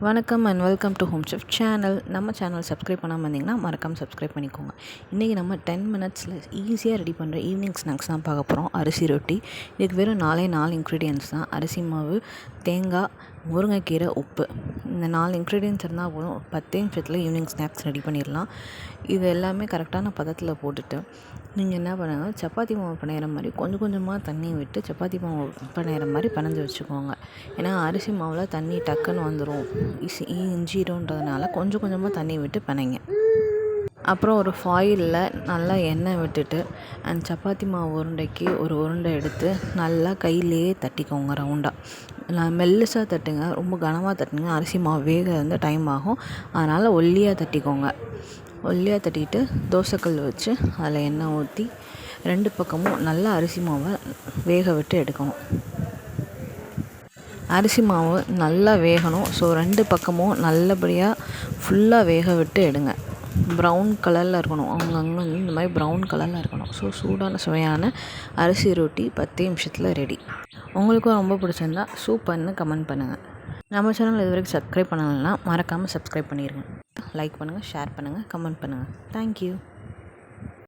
வணக்கம் and welcome to home chef channel. நம்ம channel subscribe பண்ணாமல் இருந்தீங்கன்னா மறக்காமல் சப்ஸ்கிரைப் பண்ணிக்கோங்க. இன்றைக்கி நம்ம 10 மினிட்ஸில் ஈஸியாக ரெடி பண்ணுற ஈவினிங் ஸ்நாக்ஸ் தான் பார்க்க போகிறோம். அரிசி ரொட்டி. இதுக்கு வெறும் 4 இன்க்ரீடியன்ட்ஸ் தான். அரிசி மாவு, தேங்காய், முருங்கைக்கீரை, உப்பு. இந்த 4 இன்க்ரீடியன்ட்ஸ் இருந்தால் போதும் 10 நிமிஷத்தில் ஈவினிங் ஸ்நாக்ஸ் ரெடி பண்ணிடலாம். இது எல்லாமே கரெக்டான பதத்தில் போட்டுட்டு நீங்கள் என்ன பண்ணுங்கள், சப்பாத்தி மாவு பிணையிற மாதிரி கொஞ்சம் கொஞ்சமாக தண்ணி விட்டு சப்பாத்தி மாவு பிணையிற மாதிரி பிணைஞ்சு வச்சுக்கோங்க. ஏன்னா அரிசி மாவில் தண்ணி டக்குன்னு வந்துடும், இஞ்சிடும்ன்றதுனால கொஞ்சம் கொஞ்சமாக தண்ணி விட்டு பிணைங்க. அப்புறம் ஒரு ஃபாயிலில் நல்லா எண்ணெய் விட்டுட்டு சப்பாத்தி மாவு உருண்டைக்கு ஒரு உருண்டை எடுத்து நல்லா கையிலேயே தட்டிக்கோங்க. ரவுண்டாக மெல்லிசாக தட்டுங்க, ரொம்ப கனமாக தட்டுங்க. அரிசி மாவு வேக டைம் ஆகும், அதனால் ஒல்லியாக தட்டிக்கோங்க. ஒல்லியாக தட்டிட்டு தோசைக்கல் வச்சு அதில் எண்ணெய் ஊற்றி 2 பக்கமும் நல்லா அரிசி மாவை வேக விட்டு எடுக்கணும். அரிசி மாவு நல்லா வேகணும். ஸோ 2 பக்கமும் நல்லபடியாக ஃபுல்லாக வேக விட்டு எடுங்க. ப்ரௌன் கலரில் இருக்கணும், அவங்கவுங்க இந்த மாதிரி ப்ரௌன் கலரில் இருக்கணும். ஸோ சூடான சுவையான அரிசி ரொட்டி 10 நிமிஷத்தில் ரெடி. உங்களுக்கும் ரொம்ப பிடிச்சிருந்தா சூப்பர்னு கமெண்ட் பண்ணுங்கள். நம்ம சேனல் இது வரைக்கும் சப்ஸ்கிரைப் பண்ணலைன்னா மறக்காமல் சப்ஸ்கிரைப் பண்ணிடுங்க. லைக் பண்ணுங்கள், ஷேர் பண்ணுங்கள், கமெண்ட் பண்ணுங்கள். தேங்க்யூ.